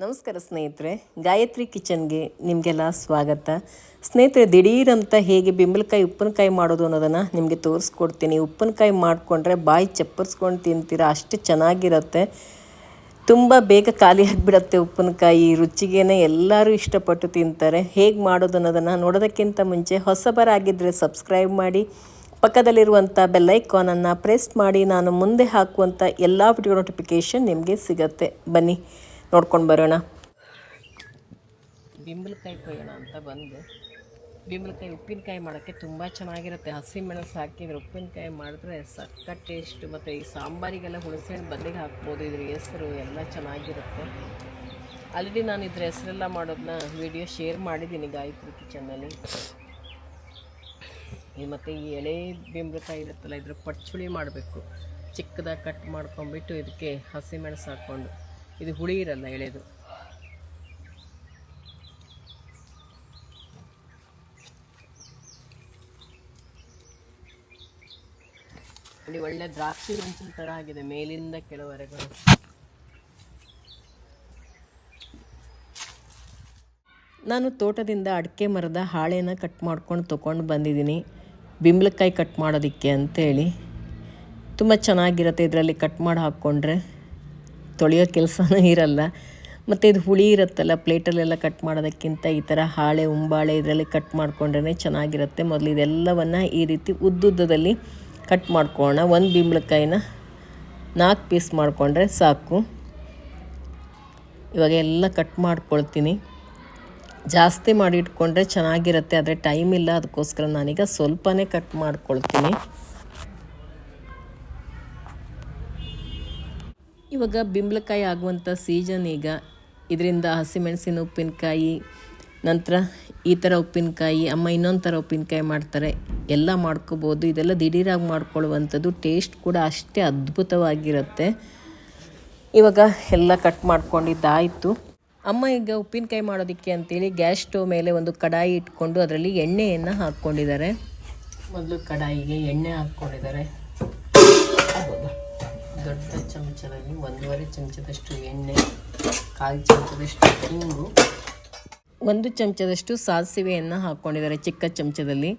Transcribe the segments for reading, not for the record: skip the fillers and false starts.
ನಮಸ್ಕಾರ ಸ್ನೇಹಿತರೆ, ಗಾಯತ್ರಿ ಕಿಚನ್ಗೆ ನಿಮಗೆಲ್ಲ ಸ್ವಾಗತ. ಸ್ನೇಹಿತರೆ, ದಿಢೀರಂತ ಹೇಗೆ ಬೆಂಬಲಕಾಯಿ ಉಪ್ಪಿನಕಾಯಿ ಮಾಡೋದು ಅನ್ನೋದನ್ನು ನಿಮಗೆ ತೋರಿಸ್ಕೊಡ್ತೀನಿ. ಉಪ್ಪಿನಕಾಯಿ ಮಾಡಿಕೊಂಡ್ರೆ ಬಾಯಿ ಚಪ್ಪರಿಸ್ಕೊಂಡು ತಿಂತೀರಾ, ಅಷ್ಟು ಚೆನ್ನಾಗಿರುತ್ತೆ. ತುಂಬ ಬೇಗ ಖಾಲಿ ಆಗಿಬಿಡತ್ತೆ ಉಪ್ಪಿನಕಾಯಿ. ರುಚಿಗೇ ಎಲ್ಲರೂ ಇಷ್ಟಪಟ್ಟು ತಿಂತಾರೆ. ಹೇಗೆ ಮಾಡೋದು ಅನ್ನೋದನ್ನು ನೋಡೋದಕ್ಕಿಂತ ಮುಂಚೆ ಹೊಸಬರಾಗಿದ್ದರೆ ಸಬ್ಸ್ಕ್ರೈಬ್ ಮಾಡಿ, ಪಕ್ಕದಲ್ಲಿರುವಂಥ ಬೆಲ್ಲೈಕಾನನ್ನು ಪ್ರೆಸ್ ಮಾಡಿ. ನಾನು ಮುಂದೆ ಹಾಕುವಂಥ ಎಲ್ಲ ವಿಡಿಯೋ ನೋಟಿಫಿಕೇಷನ್ ನಿಮಗೆ ಸಿಗುತ್ತೆ. ಬನ್ನಿ ನೋಡ್ಕೊಂಡು ಬರೋಣ. ಬೆಂಬಲಕಾಯಿ ಕೊಯ್ಯೋಣ ಅಂತ ಬಂದೆ. ಬೆಂಬಲಕಾಯಿ ಉಪ್ಪಿನಕಾಯಿ ಮಾಡೋಕ್ಕೆ ತುಂಬ ಚೆನ್ನಾಗಿರುತ್ತೆ. ಹಸಿಮೆಣಸು ಹಾಕಿದರೆ ಉಪ್ಪಿನಕಾಯಿ ಮಾಡಿದ್ರೆ ಸಕ್ಕ ಟೇಸ್ಟು. ಮತ್ತು ಈ ಸಾಂಬಾರಿಗೆಲ್ಲ ಹುಣಸೆಹಣ್ಣು ಬದಲಿಗೆ ಹಾಕ್ಬೋದು. ಇದ್ರ ಹೆಸರು ಎಲ್ಲ ಚೆನ್ನಾಗಿರುತ್ತೆ. ಆಲ್ರೆಡಿ ನಾನು ಇದ್ರ ಹೆಸರೆಲ್ಲ ಮಾಡೋದನ್ನ ವಿಡಿಯೋ ಶೇರ್ ಮಾಡಿದ್ದೀನಿ ಗಾಯತ್ರಿ ಕಿಚನ್ನಲ್ಲಿ. ಮತ್ತು ಈ ಎಳೆ ಬೆಂಬಲಕಾಯಿ ಇರುತ್ತಲ್ಲ, ಇದ್ರ ಪಚ್ಚುಳಿ ಮಾಡಬೇಕು. ಚಿಕ್ಕದಾಗಿ ಕಟ್ ಮಾಡ್ಕೊಂಡ್ಬಿಟ್ಟು ಇದಕ್ಕೆ ಹಸಿಮೆಣಸು ಹಾಕ್ಕೊಂಡು, ಇದು ಹುಳಿ ಇರಲ್ಲ ಎಳೆದು. ಇಲ್ಲಿ ಒಳ್ಳೆ ದ್ರಾಕ್ಷಿ ಮೆಣಸಿನ ಥರ ಆಗಿದೆ ಮೇಲಿಂದ ಕೆಳವರೆಗೂ. ನಾನು ತೋಟದಿಂದ ಅಡಿಕೆ ಮರದ ಹಾಳೆನ ಕಟ್ ಮಾಡ್ಕೊಂಡು ತೊಗೊಂಡು ಬಂದಿದ್ದೀನಿ ಬೆಂಬಲಕಾಯಿ ಕಟ್ ಮಾಡೋದಕ್ಕೆ ಅಂತೇಳಿ. ತುಂಬ ಚೆನ್ನಾಗಿರುತ್ತೆ. ಇದರಲ್ಲಿ ಕಟ್ ಮಾಡಿ ಹಾಕ್ಕೊಂಡ್ರೆ ತೊಳೆಯೋ ಕೆಲಸನೂ ಇರಲ್ಲ. ಮತ್ತು ಇದು ಹುಳಿ ಇರುತ್ತಲ್ಲ, ಪ್ಲೇಟಲ್ಲೆಲ್ಲ ಕಟ್ ಮಾಡೋದಕ್ಕಿಂತ ಈ ಥರ ಹಾಳೆ ಉಂಬಾಳೆ ಇದರಲ್ಲಿ ಕಟ್ ಮಾಡ್ಕೊಂಡ್ರೆ ಚೆನ್ನಾಗಿರುತ್ತೆ. ಮೊದಲು ಇದೆಲ್ಲವನ್ನು ಈ ರೀತಿ ಉದ್ದುದ್ದದಲ್ಲಿ ಕಟ್ ಮಾಡ್ಕೊಳ್ಳೋಣ. ಒಂದು ಬೆಂಬಲಕಾಯಿನ 4 ಪೀಸ್ ಮಾಡಿಕೊಂಡ್ರೆ ಸಾಕು. ಇವಾಗ ಎಲ್ಲ ಕಟ್ ಮಾಡ್ಕೊಳ್ತೀನಿ. ಜಾಸ್ತಿ ಮಾಡಿ ಇಟ್ಕೊಂಡ್ರೆ ಚೆನ್ನಾಗಿರುತ್ತೆ, ಆದರೆ ಟೈಮ್ ಇಲ್ಲ. ಅದಕ್ಕೋಸ್ಕರ ನಾನೀಗ ಸ್ವಲ್ಪನೇ ಕಟ್ ಮಾಡ್ಕೊಳ್ತೀನಿ. ಇವಾಗ ಬೆಂಬಲಕಾಯಿ ಆಗುವಂಥ ಸೀಸನ್ ಈಗ. ಇದರಿಂದ ಹಸಿಮೆಣಸಿನ ಉಪ್ಪಿನಕಾಯಿ, ನಂತರ ಈ ಥರ ಉಪ್ಪಿನಕಾಯಿ, ಅಮ್ಮ ಇನ್ನೊಂದು ಥರ ಉಪ್ಪಿನಕಾಯಿ ಮಾಡ್ತಾರೆ, ಎಲ್ಲ ಮಾಡ್ಕೋಬೋದು. ಇದೆಲ್ಲ ದಿಢೀರಾಗಿ ಮಾಡ್ಕೊಳ್ಳುವಂಥದ್ದು. ಟೇಸ್ಟ್ ಕೂಡ ಅಷ್ಟೇ ಅದ್ಭುತವಾಗಿರುತ್ತೆ. ಇವಾಗ ಎಲ್ಲ ಕಟ್ ಮಾಡ್ಕೊಂಡಿದ್ದಾಯಿತು. ಅಮ್ಮ ಈಗ ಉಪ್ಪಿನಕಾಯಿ ಮಾಡೋದಕ್ಕೆ ಅಂತೇಳಿ ಗ್ಯಾಸ್ ಸ್ಟವ್ ಮೇಲೆ ಒಂದು ಕಡಾಯಿ ಇಟ್ಕೊಂಡು ಅದರಲ್ಲಿ ಎಣ್ಣೆಯನ್ನು ಹಾಕ್ಕೊಂಡಿದ್ದಾರೆ. ಮೊದಲು ಕಡಾಯಿಗೆ ಎಣ್ಣೆ ಹಾಕ್ಕೊಂಡಿದ್ದಾರೆ. ದೊಡ್ಡ ಚಮಚದಲ್ಲಿ 1.5 ಚಮಚದಷ್ಟು ಎಣ್ಣೆ, 1/4 ಚಮಚದಷ್ಟು ಹಿಂಗು, 1 ಚಮಚದಷ್ಟು ಸಾಸಿವೆಯನ್ನು ಹಾಕ್ಕೊಂಡಿದ್ದಾರೆ ಚಿಕ್ಕ ಚಮಚದಲ್ಲಿ.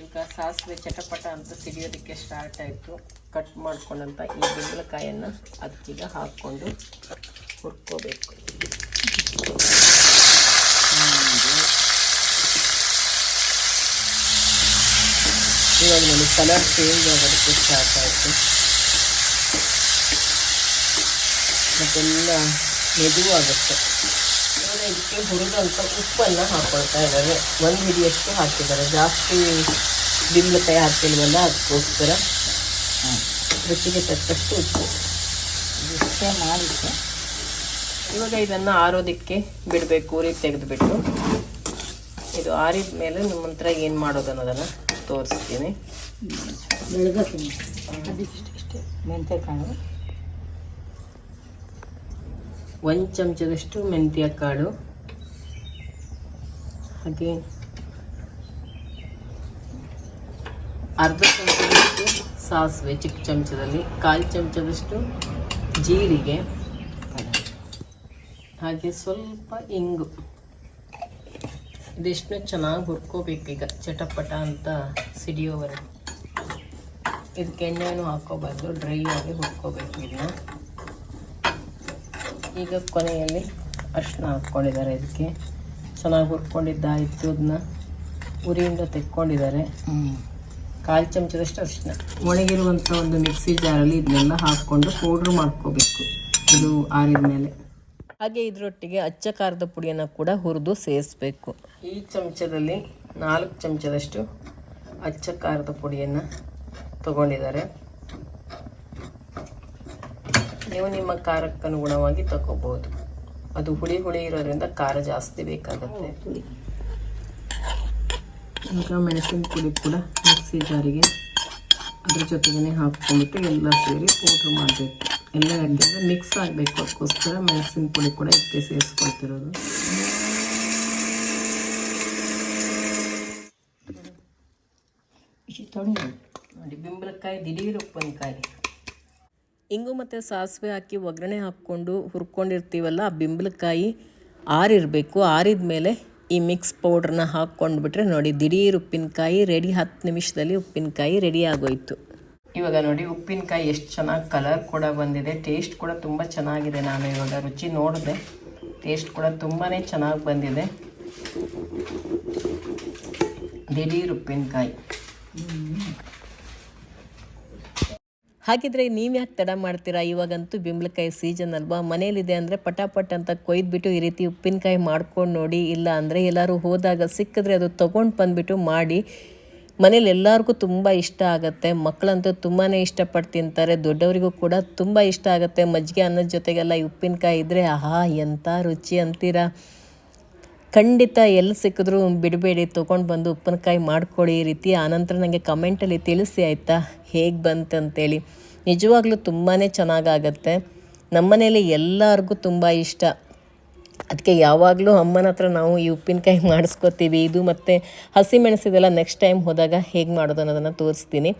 ಈಗ ಸಾಸಿವೆ ಚಟಪಟ ಅಂತ ಸಿಡಿಯೋದಕ್ಕೆ ಸ್ಟಾರ್ಟ್ ಆಯಿತು. ಕಟ್ ಮಾಡ್ಕೊಂಡಂಥ ಈ ಬೆಂಬಲಕಾಯನ್ನು ಅದಕ್ಕೀಗ ಹಾಕ್ಕೊಂಡು ಹುರ್ಕೋಬೇಕು. ಇವಾಗ ನೋಡಿ ಕಲರ್ ಚೇಂಜ್ ಆಗೋದಕ್ಕೆ ಸ್ಟಾರ್ಟ್ ಆಯಿತು. ಮತ್ತೆಲ್ಲ ಮೆದುವಾಗುತ್ತೆ. ಇವಾಗ ಇದಕ್ಕೆ ಹುರಿದಂಥ ಉಪ್ಪನ್ನು ಹಾಕ್ಕೊಳ್ತಾ ಇದ್ದಾರೆ. 1 ಹಿಡಿಯಷ್ಟು ಹಾಕಿದ್ದಾರೆ. ಜಾಸ್ತಿ ಬೆಂಬಲಕಾಯಿ ಹಾಕಿಲ್ವಲ್ಲ, ಅದಕ್ಕೋಸ್ಕರ ರುಚಿಗೆ ತಕ್ಕಷ್ಟು ಉಪ್ಪು ಇಷ್ಟೇ ಮಾಡಿದ್ದೆ. ಇವಾಗ ಇದನ್ನು ಆರೋದಕ್ಕೆ ಬಿಡಬೇಕು. ಉರಿ ತೆಗೆದುಬಿಟ್ಟು ಇದು ಆರಿದ ಮೇಲೆ ನಿಮ್ಮ ಹತ್ರ ಏನು ಮಾಡೋದು ಅನ್ನೋದನ್ನು ತೋರಿಸ್ತೀನಿ. ಇಷ್ಟೇ ಮೆಂತ್ಯಕಾಳು, 1 ಚಮಚದಷ್ಟು ಮೆಂತ್ಯ ಕಾಳು, ಹಾಗೆ ಅರ್ಧ ಚಮಚದಷ್ಟು ಸಾಸಿವೆ ಚಿಕ್ಕ ಚಮಚದಲ್ಲಿ, 1/4 ಚಮಚದಷ್ಟು ಜೀರಿಗೆ, ಹಾಗೆ ಸ್ವಲ್ಪ ಇಂಗು. ಇದಿಷ್ಟು ಚೆನ್ನಾಗಿ ಹುರ್ಕೋಬೇಕು. ಈಗ ಚಟಪಟ ಅಂತ ಸಿಡಿಯೋವರೆಗೂ. ಇದಕ್ಕೆ ಎಣ್ಣೆನೂ ಹಾಕ್ಕೋಬಾರ್ದು, ಡ್ರೈ ಆಗಿ ಹುರ್ಕೋಬೇಕು ಇದನ್ನ. ಈಗ ಕೊನೆಯಲ್ಲಿ ಅರಿಶಿನ ಹಾಕ್ಕೊಂಡಿದ್ದಾರೆ. ಇದಕ್ಕೆ ಚೆನ್ನಾಗಿ ಹುರ್ಕೊಂಡಿದ್ದಾಯಿತು. ಅದನ್ನ ಉರಿಯಿಂದ ತೆಕ್ಕೊಂಡಿದ್ದಾರೆ. 1/4 ಚಮಚದಷ್ಟು ಅರಿಶಿನ. ಒಣಗಿರುವಂಥ ಒಂದು ಮಿಕ್ಸಿ ಜಾರಲ್ಲಿ ಇದನ್ನೆಲ್ಲ ಹಾಕ್ಕೊಂಡು ಪೌಡ್ರ್ ಮಾಡ್ಕೋಬೇಕು, ಇದು ಆರಿದ ಮೇಲೆ. ಹಾಗೆ ಇದರೊಟ್ಟಿಗೆ ಅಚ್ಚ ಖಾರದ ಪುಡಿಯನ್ನು ಕೂಡ ಹುರಿದು ಸೇರಿಸಬೇಕು. ಈ ಚಮಚದಲ್ಲಿ 4 ಚಮಚದಷ್ಟು ಅಚ್ಚ ಖಾರದ ಪುಡಿಯನ್ನು ತಗೊಂಡಿದ್ದಾರೆ. ನೀವು ನಿಮ್ಮ ಖಾರಕ್ಕೆ ಅನುಗುಣವಾಗಿ ತಗೋಬಹುದು. ಅದು ಹುಳಿ ಇರೋದ್ರಿಂದ ಖಾರ ಜಾಸ್ತಿ ಬೇಕಾಗುತ್ತೆ. ಈಗ ಮೆಣಸಿನ ಪುಡಿ ಕೂಡ ಮಿಕ್ಸಿ ಜಾರಿಗೆ ಅದ್ರ ಜೊತೆಗೇ ಹಾಕ್ಕೊಂಡ್ಬಿಟ್ಟು ಎಲ್ಲ ಸೇರಿ ಪೌಡ್ರ್ ಮಾಡಬೇಕು. ಎಲ್ಲ ಯಾಕೆಂದರೆ ಮಿಕ್ಸ್ ಆಗಬೇಕು, ಅದಕ್ಕೋಸ್ಕರ ಮೆಣಸಿನ ಪುಡಿ ಕೂಡ ಇದಕ್ಕೆ ಸೇರಿಸ್ಕೊಳ್ತಿರೋದು. ನೋಡಿ ಬೆಂಬಲಕಾಯಿ ದಿಢೀರ್ ಉಪ್ಪಿನಕಾಯಿ. ಇಂಗು ಮತ್ತು ಸಾಸಿವೆ ಹಾಕಿ ಒಗ್ಗರಣೆ ಹಾಕ್ಕೊಂಡು ಹುರ್ಕೊಂಡಿರ್ತೀವಲ್ಲ ಆ ಬಿಂಬಳಕಾಯಿ ಆರಿರಬೇಕು. ಆರಿದ ಮೇಲೆ ಈ ಮಿಕ್ಸ್ ಪೌಡ್ರನ್ನ ಹಾಕ್ಕೊಂಡ್ಬಿಟ್ರೆ ನೋಡಿ ದಿಢೀರ್ ಉಪ್ಪಿನಕಾಯಿ ರೆಡಿ. 10 ನಿಮಿಷದಲ್ಲಿ ಉಪ್ಪಿನಕಾಯಿ ರೆಡಿ ಆಗೋಯ್ತು. ಇವಾಗ ನೋಡಿ ಉಪ್ಪಿನಕಾಯಿ ಎಷ್ಟು ಚೆನ್ನಾಗಿ ಕಲರ್ ಕೂಡ ಬಂದಿದೆ. ಟೇಸ್ಟ್ ಕೂಡ ತುಂಬ ಚೆನ್ನಾಗಿದೆ. ನಾನು ಇವಾಗ ರುಚಿ ನೋಡಿದೆ, ಟೇಸ್ಟ್ ಕೂಡ ತುಂಬಾ ಚೆನ್ನಾಗಿ ಬಂದಿದೆ. ದಿಢೀರ್ ಉಪ್ಪಿನಕಾಯಿ. ಹಾಗಿದ್ರೆ ನೀವು ಯಾಕೆ ತಡ ಮಾಡ್ತೀರಾ? ಇವಾಗಂತೂ ಬಿಂಬಳಕಾಯಿ ಸೀಸನ್ ಅಲ್ವಾ, ಮನೇಲಿದೆ ಅಂದರೆ ಪಟಾಪಟ್ ಅಂತ ಕೊಯ್ದುಬಿಟ್ಟು ಈ ರೀತಿ ಉಪ್ಪಿನಕಾಯಿ ಮಾಡ್ಕೊಂಡು ನೋಡಿ. ಇಲ್ಲ ಅಂದರೆ ಎಲ್ಲರೂ ಹೋದಾಗ ಸಿಕ್ಕಿದ್ರೆ ಅದು ತೊಗೊಂಡು ಬಂದುಬಿಟ್ಟು ಮಾಡಿ. ಮನೇಲಿ ಎಲ್ಲರಿಗೂ ತುಂಬ ಇಷ್ಟ ಆಗುತ್ತೆ. ಮಕ್ಕಳಂತೂ ತುಂಬಾ ಇಷ್ಟಪಟ್ಟು ತಿಂತಾರೆ, ದೊಡ್ಡವರಿಗೂ ಕೂಡ ತುಂಬ ಇಷ್ಟ ಆಗುತ್ತೆ. ಮಜ್ಜಿಗೆ ಅನ್ನದ ಜೊತೆಗೆಲ್ಲ ಈ ಉಪ್ಪಿನಕಾಯಿ ಇದ್ದರೆ ಆಹಾ ಎಂಥ ರುಚಿ ಅಂತೀರಾ. ಖಂಡಿತ ಎಲ್ಲಿ ಸಿಕ್ಕಿದ್ರೂ ಬಿಡಬೇಡಿ, ತೊಗೊಂಡು ಬಂದು ಉಪ್ಪಿನಕಾಯಿ ಮಾಡ್ಕೊಳ್ಳಿ ಈ ರೀತಿ. ಆನಂತರ ನನಗೆ ಕಮೆಂಟಲ್ಲಿ ತಿಳಿಸಿ ಆಯಿತಾ ಹೇಗೆ ಬಂತಂತೇಳಿ. ನಿಜವಾಗ್ಲೂ ತುಂಬಾ ಚೆನ್ನಾಗಾಗತ್ತೆ. ನಮ್ಮನೇಲಿ ಎಲ್ಲರಿಗೂ ತುಂಬ ಇಷ್ಟ. ಅದಕ್ಕೆ ಯಾವಾಗಲೂ ಅಮ್ಮನ ಹತ್ರ ನಾವು ಈ ಉಪ್ಪಿನಕಾಯಿ ಮಾಡಿಸ್ಕೊತೀವಿ. ಇದು ಮತ್ತು ಹಸಿಮೆಣಸಿದೆಲ್ಲ ನೆಕ್ಸ್ಟ್ ಟೈಮ್ ಹೋದಾಗ ಹೇಗೆ ಮಾಡೋದು ಅನ್ನೋದನ್ನು ತೋರಿಸ್ತೀನಿ.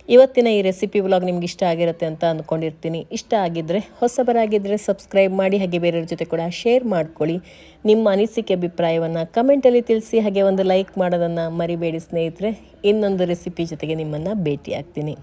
ಇವತ್ತಿನ ಈ ರೆಸಿಪಿ ವ್ಲಾಗ್ ನಿಮ್ಗೆ ಇಷ್ಟ ಆಗಿರುತ್ತೆ ಅಂತ ಅಂದ್ಕೊಂಡಿರ್ತೀನಿ. ಇಷ್ಟ ಆಗಿದ್ದರೆ ಹೊಸಬರಾಗಿದ್ದರೆ ಸಬ್ಸ್ಕ್ರೈಬ್ ಮಾಡಿ, ಹಾಗೆ ಬೇರೆಯವ್ರ ಜೊತೆ ಕೂಡ ಶೇರ್ ಮಾಡ್ಕೊಳ್ಳಿ. ನಿಮ್ಮ ಅನಿಸಿಕೆ ಅಭಿಪ್ರಾಯವನ್ನು ಕಮೆಂಟಲ್ಲಿ ತಿಳಿಸಿ, ಹಾಗೆ ಒಂದು ಲೈಕ್ ಮಾಡೋದನ್ನು ಮರಿಬೇಡಿ ಸ್ನೇಹಿತರೆ. ಇನ್ನೊಂದು ರೆಸಿಪಿ ಜೊತೆಗೆ ನಿಮ್ಮನ್ನು ಭೇಟಿ ಆಗ್ತೀನಿ.